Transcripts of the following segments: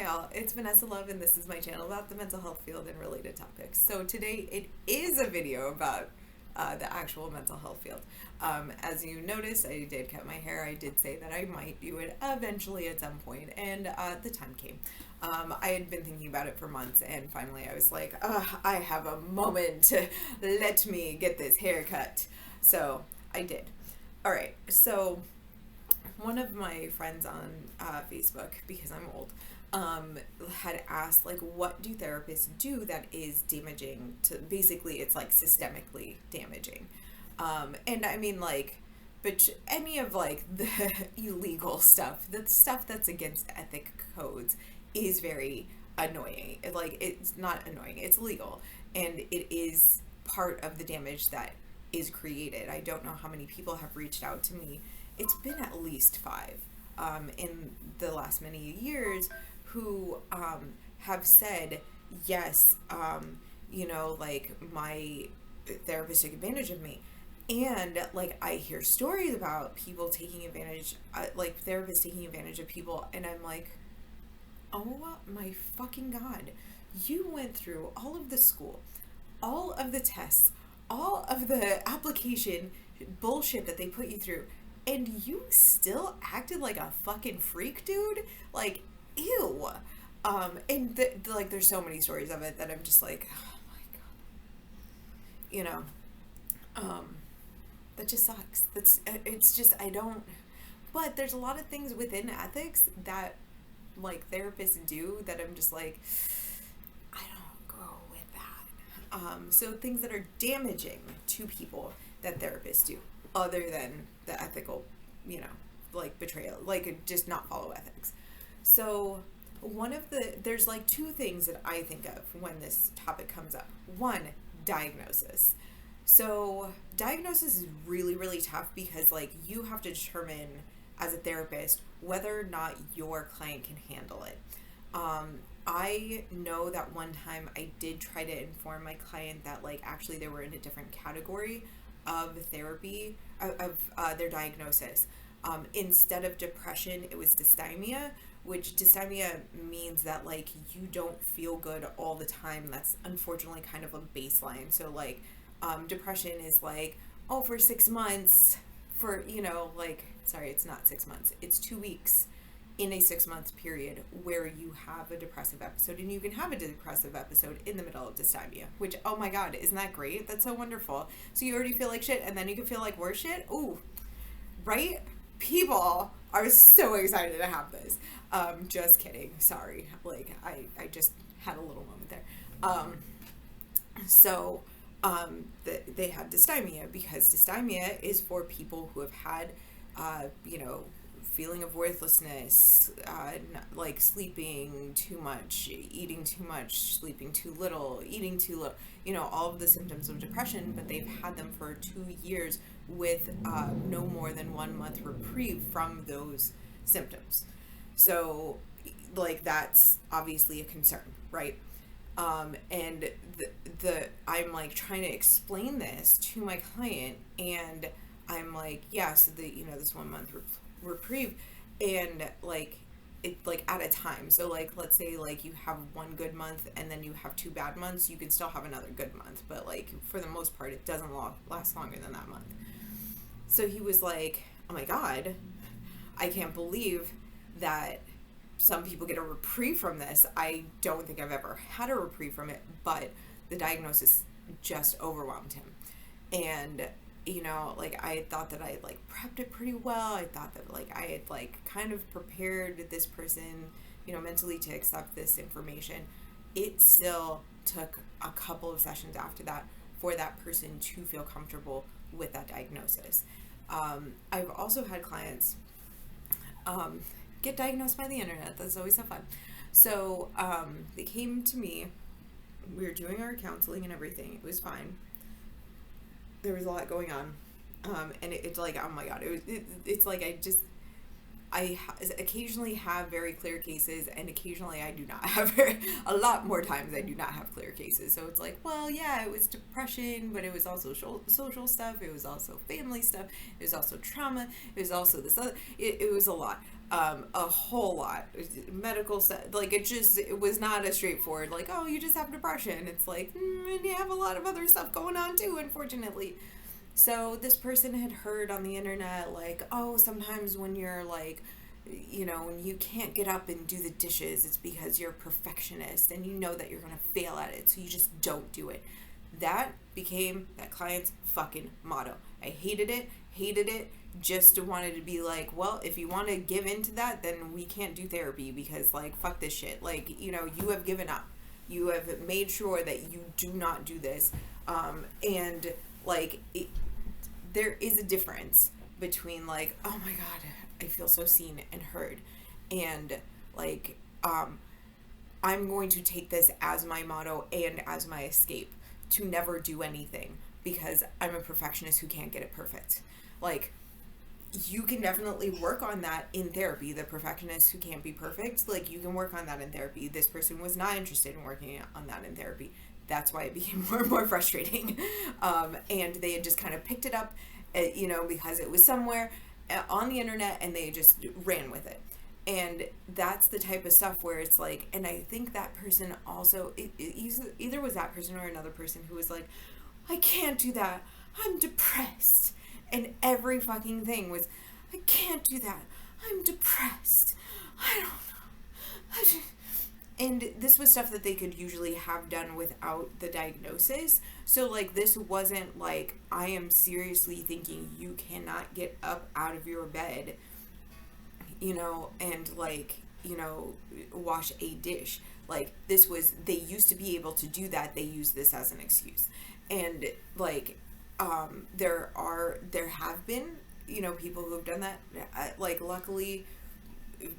Hi all, it's Vanessa Love and this is my channel about the mental health field and related topics. So today it is a video about the actual mental health field. As you noticed, I did cut my hair. I did say that I might do it eventually at some point, and the time came. I had been thinking about it for months, and finally I was like, I have a moment. Let me get this haircut. So I did. Alright, so one of my friends on Facebook, because I'm old, had asked, like, what do therapists do that is damaging to, basically it's like systemically damaging. And I mean, like, but any of like the illegal stuff, the stuff that's against ethic codes is very annoying. Like, it's not annoying, it's illegal, and it is part of the damage that is created. I don't know how many people have reached out to me. It's been at least 5 in the last many years who have said, yes, like, my therapist took advantage of me. And, like, I hear stories about people taking advantage, like, therapists taking advantage of people, and I'm like, oh my fucking God. You went through all of the school, all of the tests, all of the application bullshit that they put you through, and you still acted like a fucking freak, dude? Like, ew. And like, there's so many stories of it that I'm just like, oh my God. That just sucks. It's just, I don't, but there's a lot of things within ethics that, like, therapists do that I'm just like, I don't go with that. So things that are damaging to people that therapists do, other than the ethical, like, betrayal, like, just not follow ethics. So there's like 2 things that I think of when this topic comes up. One, diagnosis. So diagnosis is really, really tough because, like, you have to determine as a therapist whether or not your client can handle it. I know that one time I did try to inform my client that, like, actually they were in a different category of therapy, of their diagnosis. Instead of depression, it was dysthymia, which dysthymia means that, like, you don't feel good all the time. That's unfortunately kind of a baseline. So, like, depression is like, oh, for 6 months, for, like, sorry, it's not 6 months, it's 2 weeks in a 6-month period where you have a depressive episode, and you can have a depressive episode in the middle of dysthymia, which, oh my God, isn't that great? That's so wonderful. So you already feel like shit, and then you can feel like worse shit. Ooh, right? People are so excited to have this. Just kidding. Sorry. Like, I just had a little moment there. They had dysthymia because dysthymia is for people who have had, feeling of worthlessness, like sleeping too much, eating too much, sleeping too little, eating too little, all of the symptoms of depression, but they've had them for 2 years with no more than 1 month reprieve from those symptoms. So, like, that's obviously a concern, right? And I'm, like, trying to explain this to my client, and I'm like, yeah, so this 1 month reprieve, and, like, it, like, at a time. So, like, let's say, like, you have 1 good month and then you have 2 bad months, you can still have another good month, but, like, for the most part, it doesn't last longer than that month. So he was like, oh my God, I can't believe that some people get a reprieve from this. I don't think I've ever had a reprieve from it, but the diagnosis just overwhelmed him. And, like, I thought that I, like, prepped it pretty well. I thought that, like, I had, like, kind of prepared this person, mentally to accept this information. It still took a couple of sessions after that for that person to feel comfortable with that diagnosis. I've also had clients get diagnosed by the internet. That's always so fun. So they came to me. We were doing our counseling and everything. It was fine. There was a lot going on, and it's like, oh my God, it's like I occasionally have very clear cases, and occasionally I do not have a lot more times I do not have clear cases. So it's like, well, yeah, it was depression, but it was also social stuff, it was also family stuff, it was also trauma, it was also this other, it was a lot. A whole lot. Like, it was not as straightforward, like, oh, you just have depression. It's like, and you have a lot of other stuff going on too, unfortunately. So this person had heard on the internet, like, oh, sometimes when you're like, when you can't get up and do the dishes, it's because you're a perfectionist and you know that you're going to fail at it, so you just don't do it. That became that client's fucking motto. I hated it, just wanted to be like, well, if you want to give into that, then we can't do therapy because, like, fuck this shit. Like, you have given up. You have made sure that you do not do this. And, like, there is a difference between, like, oh my God, I feel so seen and heard, and, like, I'm going to take this as my motto and as my escape to never do anything because I'm a perfectionist who can't get it perfect. Like, you can definitely work on that in therapy. The perfectionist who can't be perfect, like, you can work on that in therapy. This person was not interested in working on that in therapy. That's why it became more and more frustrating. And they had just kind of picked it up, because it was somewhere on the internet, and they just ran with it. And that's the type of stuff where it's like, and I think that person also, it either was that person or another person who was like, I can't do that, I'm depressed. And every fucking thing was, I can't do that, I'm depressed, I don't know. And this was stuff that they could usually have done without the diagnosis. So, like, this wasn't like, I am seriously thinking you cannot get up out of your bed, and, like, wash a dish. Like, this was, they used to be able to do that. They use this as an excuse. And, like, there have been, people who have done that. Like, luckily,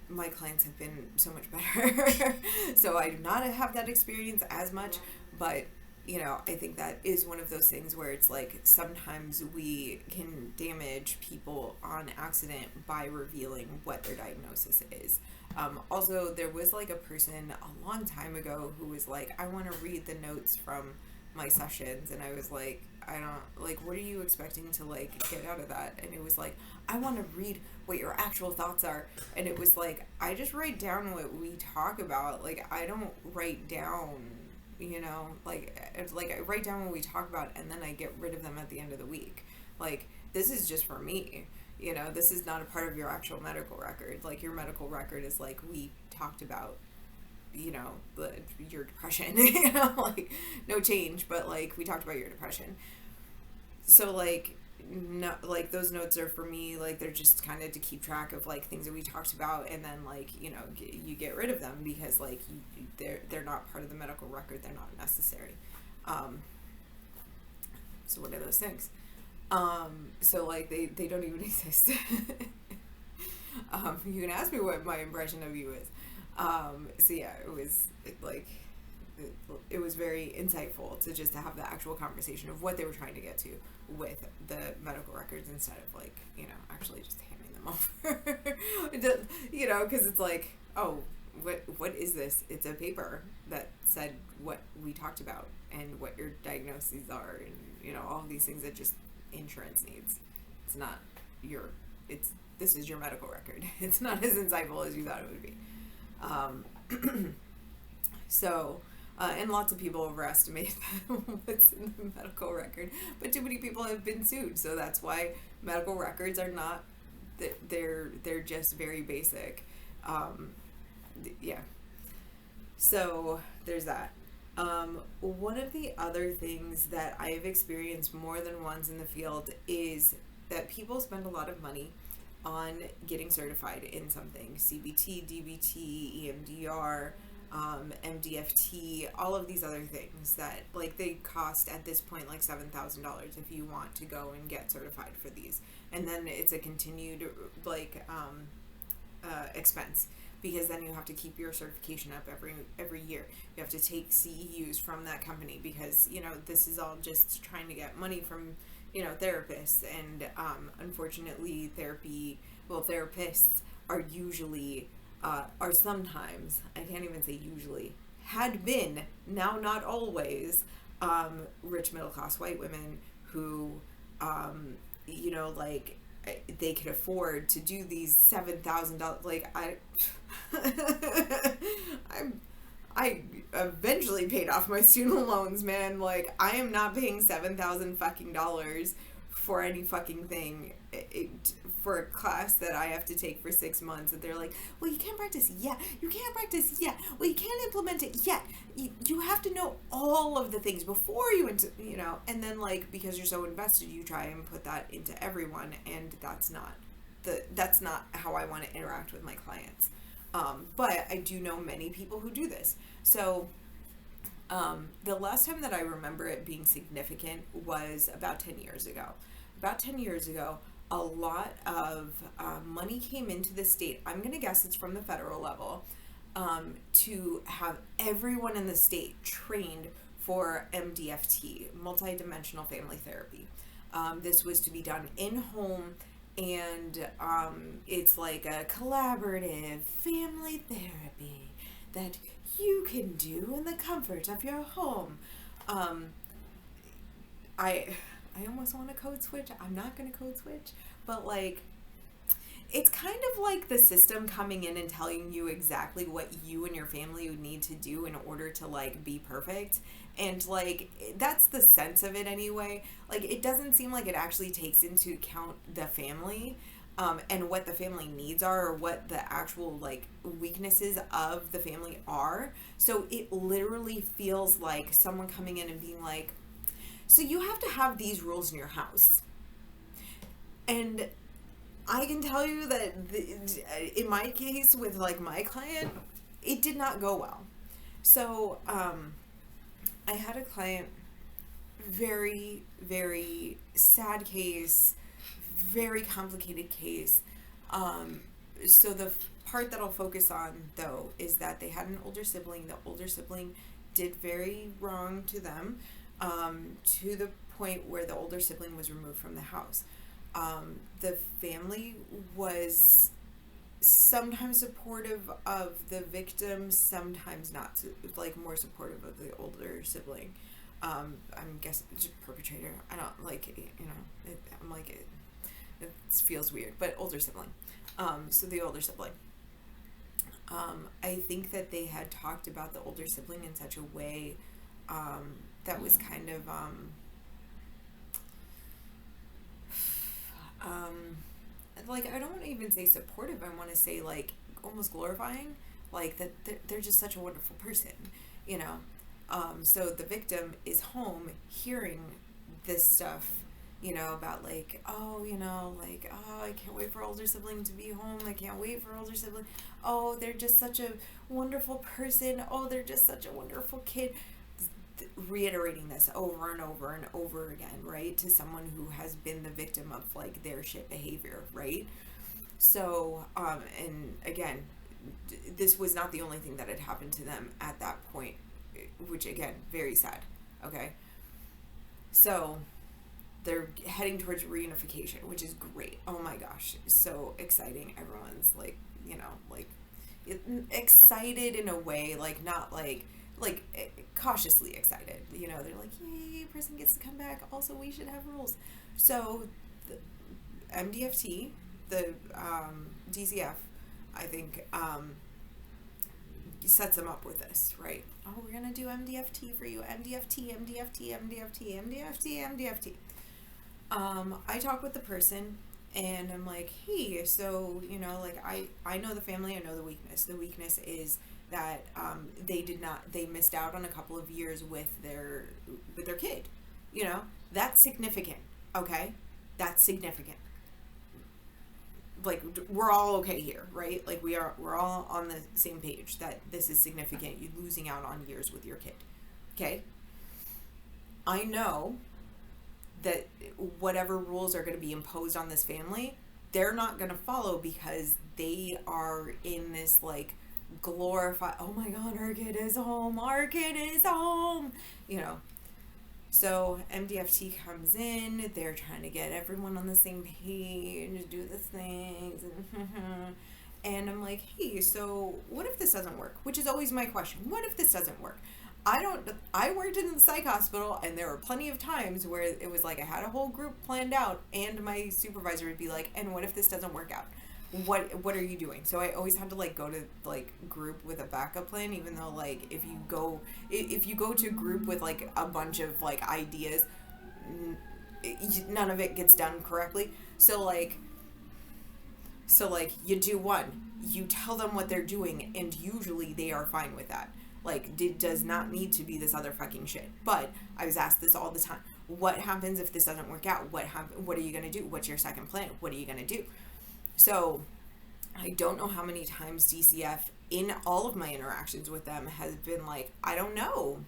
my clients have been so much better. So I do not have that experience as much, but, I think that is one of those things where it's like, sometimes we can damage people on accident by revealing what their diagnosis is. Also, there was, like, a person a long time ago who was like, I want to read the notes from my sessions, and I was like, I don't, like, what are you expecting to, like, get out of that? And it was like, I want to read what your actual thoughts are. And it was like, I just write down what we talk about. Like, I don't write down, like I write down what we talk about, and then I get rid of them at the end of the week. Like, this is just for me. This is not a part of your actual medical record. Like, your medical record is like, we talked about, your depression, like, no change, but, like, we talked about your depression. So, like, no, like, those notes are for me, like, they're just kind of to keep track of, like, things that we talked about, and then, like, you get rid of them because, like, they're not part of the medical record, they're not necessary. So what are those things? So, like, they don't even exist. You can ask me what my impression of you is. So yeah, it was very insightful to just have the actual conversation of what they were trying to get to with the medical records instead of, like, actually just handing them over. Because it's like, oh, what is this? It's a paper that said what we talked about and what your diagnoses are, and, all of these things that just insurance needs. It's not this is your medical record. It's not as insightful as you thought it would be. So, and lots of people overestimate what's in the medical record, but too many people have been sued, so that's why medical records are not, they're just very basic. Yeah. So, there's that. One of the other things that I've experienced more than once in the field is that people spend a lot of money on getting certified in something. CBT, DBT, EMDR, MDFT, all of these other things that, like, they cost at this point like $7,000 if you want to go and get certified for these. And then it's a continued, like, expense, because then you have to keep your certification up every year. You have to take CEUs from that company because, this is all just trying to get money from, therapists, and unfortunately therapists are usually, are sometimes, I can't even say usually, had been, now not always, rich middle class white women who, like, they could afford to do these $7,000. Like I eventually paid off my student loans, man. Like, I am not paying 7,000 fucking dollars for any fucking thing, for a class that I have to take for 6 months. And they're like, well, you can't practice yet. You can't practice yet. Well, you can't implement it yet. You have to know all of the things before you, and then, like, because you're so invested, you try and put that into everyone. And that's not how I want to interact with my clients. But I do know many people who do this. So the last time that I remember it being significant was about 10 years ago. About 10 years ago, a lot of money came into the state. I'm going to guess it's from the federal level, to have everyone in the state trained for MDFT, multidimensional family therapy. This was to be done in home, and it's like a collaborative family therapy that you can do in the comfort of your home. I almost want to code switch. I'm not going to code switch, but like, it's kind of like the system coming in and telling you exactly what you and your family would need to do in order to like be perfect. And like, that's the sense of it anyway. Like, it doesn't seem like it actually takes into account the family, and what the family needs are, or what the actual like weaknesses of the family are. So it literally feels like someone coming in and being like, so you have to have these rules in your house. And I can tell you that in my case with like my client, it did not go well. So I had a client, very, very sad case, very complicated case. So the part that I'll focus on though is that they had an older sibling. The older sibling did very wrong to them, to the point where the older sibling was removed from the house. The family was sometimes supportive of the victim, sometimes not, like more supportive of the older sibling. I'm guessing perpetrator. I don't like, I'm like, it feels weird, but older sibling. So the older sibling. I think that they had talked about the older sibling in such a way that was kind of like, I don't want to even say supportive. I want to say like almost glorifying, like that they're just such a wonderful person, so the victim is home hearing this stuff, about like, oh, I can't wait for older sibling to be home. I can't wait for older sibling. Oh, they're just such a wonderful person. Oh, they're just such a wonderful kid. Reiterating this over and over and over again, right, to someone who has been the victim of like their shit behavior, right? So and again, this was not the only thing that had happened to them at that point, which again, very sad. Okay, so they're heading towards reunification, which is great. Oh my gosh, so exciting. Everyone's like, excited in a way, like not like cautiously excited, they're like, yay, person gets to come back, also we should have rules. So the MDFT, the DCF, I think sets them up with this, right? Oh, we're gonna do MDFT for you, MDFT, MDFT, MDFT, MDFT, MDFT. I talk with the person and I'm like, hey, so I know the family, I know the weakness. The weakness is that they missed out on a couple of years with their kid. That's significant. Okay, that's significant. Like, we're all okay here, right? Like, we're all on the same page that this is significant. You're losing out on years with your kid. Okay, I know that whatever rules are going to be imposed on this family, they're not going to follow because they are in this like glorify, oh my god, our kid is home, so MDFT comes in, they're trying to get everyone on the same page, do the things, and I'm like, hey, so what if this doesn't work? Which is always my question. What if this doesn't work? I worked in the psych hospital, and there were plenty of times where it was like I had a whole group planned out, and my supervisor would be like, and what if this doesn't work out? What are you doing? So I always had to like go to like group with a backup plan, even though like if you go to group with like a bunch of like ideas, none of it gets done correctly. So like you do one, you tell them what they're doing, and usually they are fine with that. Like, it does not need to be this other fucking shit. But I was asked this all the time. What happens if this doesn't work out? What are you gonna do? What's your second plan? What are you gonna do? So I don't know how many times DCF in all of my interactions with them has been like, I don't know.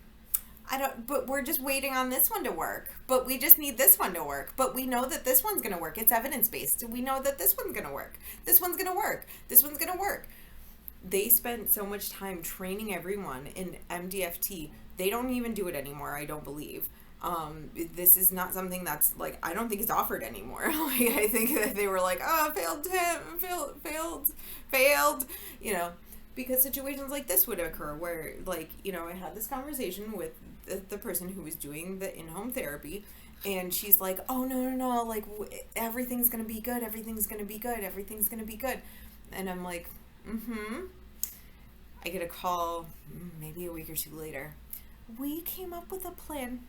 But we're just waiting on this one to work. But we just need this one to work. But we know that this one's going to work. It's evidence based. We know that this one's going to work. This one's going to work. This one's going to work. They spent so much time training everyone in MDFT. They don't even do it anymore, I don't believe. This is not something that's like, I don't think it's offered anymore. Like, I think that they were like, oh, failed, you know, because situations like this would occur where, like, you know, I had this conversation with the person who was doing the in-home therapy, and she's like, oh, no, like, everything's gonna be good, everything's gonna be good. And I'm like, I get a call maybe a week or two later. We came up with a plan.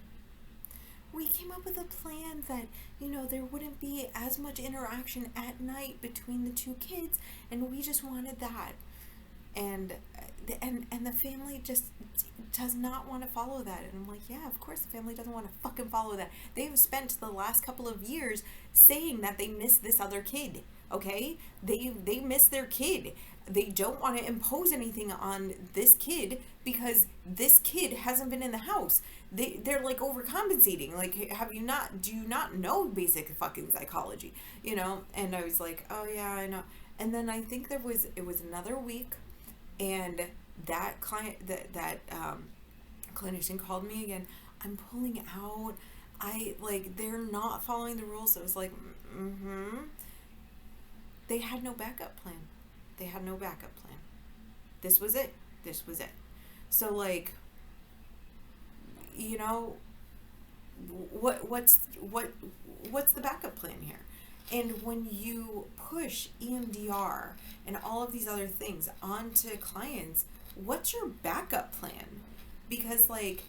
That, you know, there wouldn't be as much interaction at night between the two kids, and we just wanted that. And the family just does not want to follow that. And I'm like, yeah, of course the family doesn't want to fucking follow that. They've spent the last couple of years saying that they miss this other kid. Okay? They miss their kid. They don't want to impose anything on this kid because this kid hasn't been in the house. They're like overcompensating. Like, do you not know basic fucking psychology? You know? And I was like, oh yeah, I know. And then I think it was another week, and that clinician called me again. I'm pulling out. They're not following the rules. So I was like, They had no backup plan. This was it. So, like, you know, what's the backup plan here? And when you push EMDR and all of these other things onto clients, what's your backup plan? Because, like,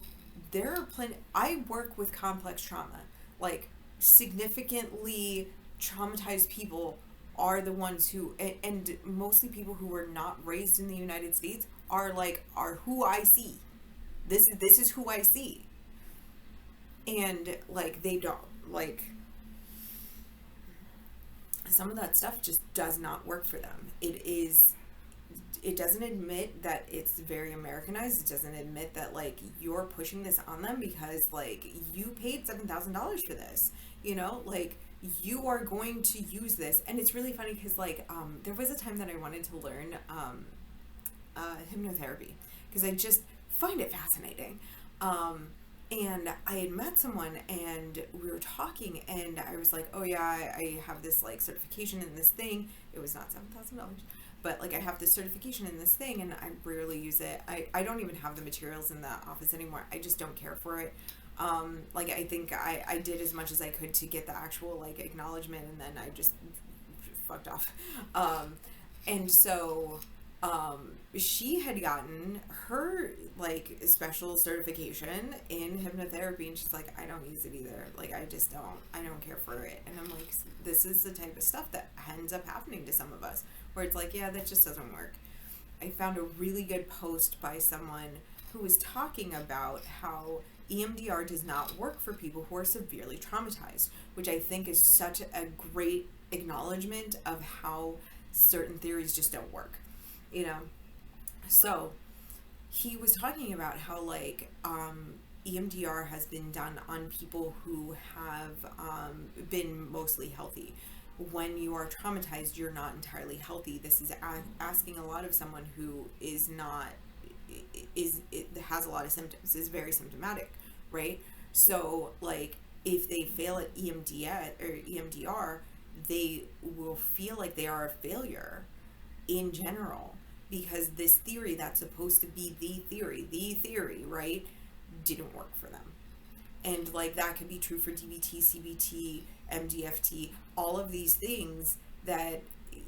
I work with complex trauma. Like, significantly traumatized people are the ones who, and mostly people who were not raised in the United States are who I see. This is who I see. And, like, they don't, like, some of that stuff just does not work for them. It doesn't admit that it's very Americanized. It doesn't admit that, like, you're pushing this on them because, like, you paid $7,000 for this, you know, like, you are going to use this. And it's really funny because, like, there was a time that I wanted to learn hypnotherapy because I just find it fascinating. And I had met someone and we were talking, and I was like, oh yeah, I have this, like, certification in this thing. It was not $7,000, but, like, I have this certification in this thing and I rarely use it. I don't even have the materials in the office anymore. I just don't care for it. Like, I think I did as much as I could to get the actual, like, acknowledgement, and then I just fucked off. And so, she had gotten her, like, special certification in hypnotherapy, and she's like, I don't use it either. Like, I don't care for it. And I'm like, this is the type of stuff that ends up happening to some of us, where it's like, yeah, that just doesn't work. I found a really good post by someone who was talking about how EMDR does not work for people who are severely traumatized, which I think is such a great acknowledgement of how certain theories just don't work, you know? So he was talking about how, like, EMDR has been done on people who have been mostly healthy. When you are traumatized, you're not entirely healthy. This is asking a lot of someone who is not, has a lot of symptoms, is very symptomatic, right? So, like, if they fail at EMDR, they will feel like they are a failure in general. because this theory that's supposed to be the theory, right, didn't work for them. And like that could be true for DBT, CBT, MDFT, all of these things that,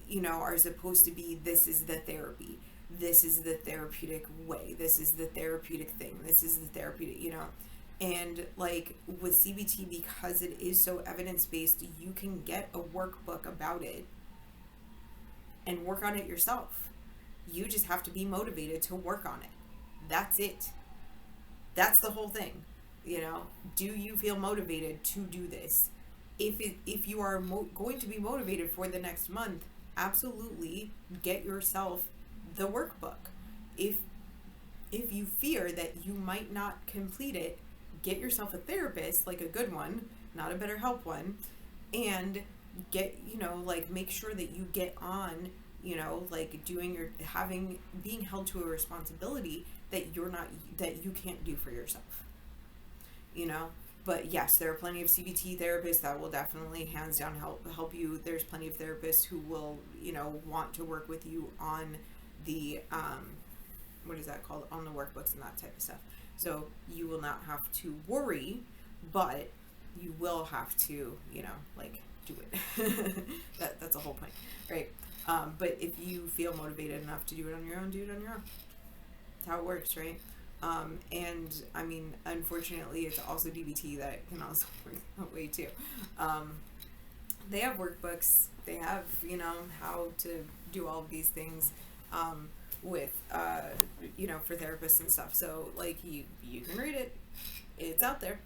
you know, are supposed to be, this is the therapy, this is the therapeutic way, this is the therapeutic thing, this is the therapeutic, you know. And like with CBT, because it is so evidence-based, you can get a workbook about it and work on it yourself. You just have to be motivated to work on it. That's it. That's the whole thing. You know, do you feel motivated to do this? If you are going to be motivated for the next month, absolutely get yourself the workbook. If you fear that you might not complete it, get yourself a therapist, like a good one, not a BetterHelp one, and get, you know, like make sure that you get on, you know, like being held to a responsibility that you can't do for yourself, you know. But yes, there are plenty of CBT therapists that will definitely hands down help you. There's plenty of therapists who will, you know, want to work with you on the what is that called, on the workbooks and that type of stuff. So you will not have to worry, but you will have to, you know, like do it. That's the whole point, right? But if you feel motivated enough to do it on your own, do it on your own. That's how it works, right? And I mean, unfortunately, it's also DBT that can also work that way too. They have workbooks. They have, you know, how to do all of these things. With you know, for therapists and stuff, so like you can read it, it's out there.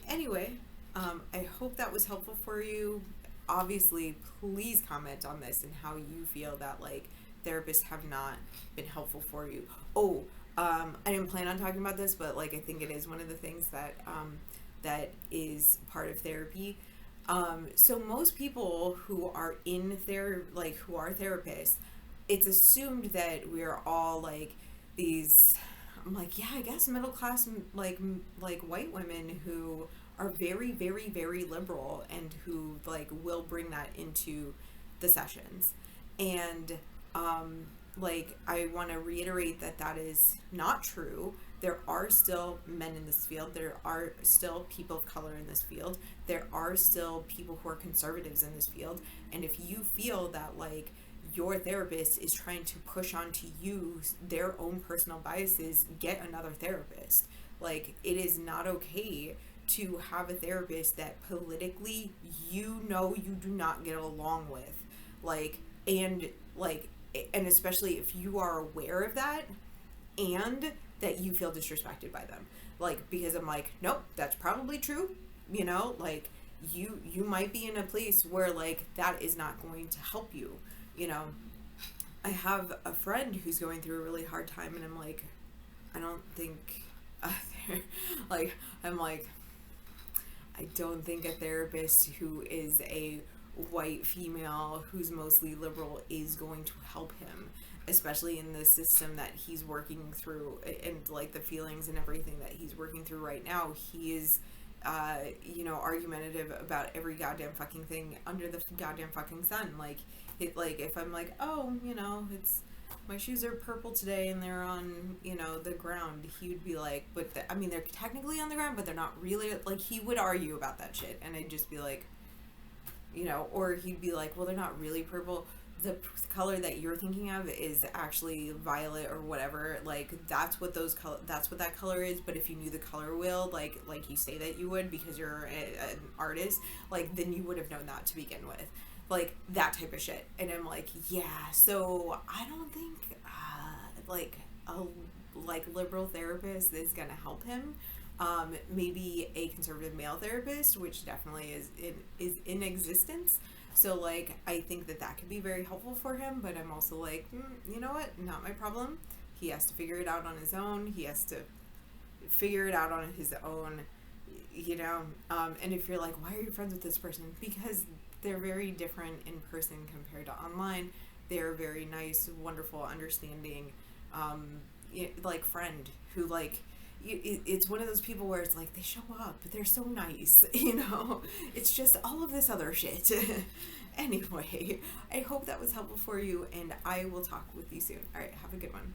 Anyway, I hope that was helpful for you. Obviously, please comment on this and how you feel that like therapists have not been helpful for you. I didn't plan on talking about this, but like I think it is one of the things that that is part of therapy. So most people who are who are therapists, it's assumed that we're all like these, I'm like, yeah, I guess middle class, like white women who are very, very, very liberal and who like will bring that into the sessions. And like I want to reiterate that that is not true. There are still men in this field. There are still people of color in this field. There are still people who are conservatives in this field. And if you feel that like your therapist is trying to push onto you their own personal biases, get another therapist. Like, it is not okay to have a therapist that politically you know you do not get along with. And especially if you are aware of that and that you feel disrespected by them. Like, because I'm like, nope, that's probably true. You know, like you might be in a place where like that is not going to help you. You know, I have a friend who's going through a really hard time, and I'm like, I don't think I'm like, I don't think a therapist who is a white female who's mostly liberal is going to help him, especially in the system that he's working through and like the feelings and everything that he's working through right now. He is you know, argumentative about every goddamn fucking thing under the goddamn fucking sun. Like if I'm like, oh, you know, it's my shoes are purple today and they're on, you know, the ground, he would be like, but I mean, they're technically on the ground, but they're not really. Like, he would argue about that shit, and I'd just be like, you know, or he'd be like, well, they're not really purple. The color that you're thinking of is actually violet or whatever. Like, that's what that color is. But if you knew the color wheel, like you say that you would because you're an artist, like, then you would have known that to begin with. Like, that type of shit. And I'm like, yeah, so I don't think like a liberal therapist is gonna help him. Maybe a conservative male therapist, which definitely is in existence. So like, I think that could be very helpful for him, but I'm also like, you know what, not my problem. He has to figure it out on his own. You know. And if you're like, why are you friends with this person? Because they're very different in person compared to online. They're very nice, wonderful, understanding, like friend who like, it's one of those people where it's like they show up, they're so nice, you know. It's just all of this other shit. Anyway, I hope that was helpful for you, and I will talk with you soon. All right, have a good one.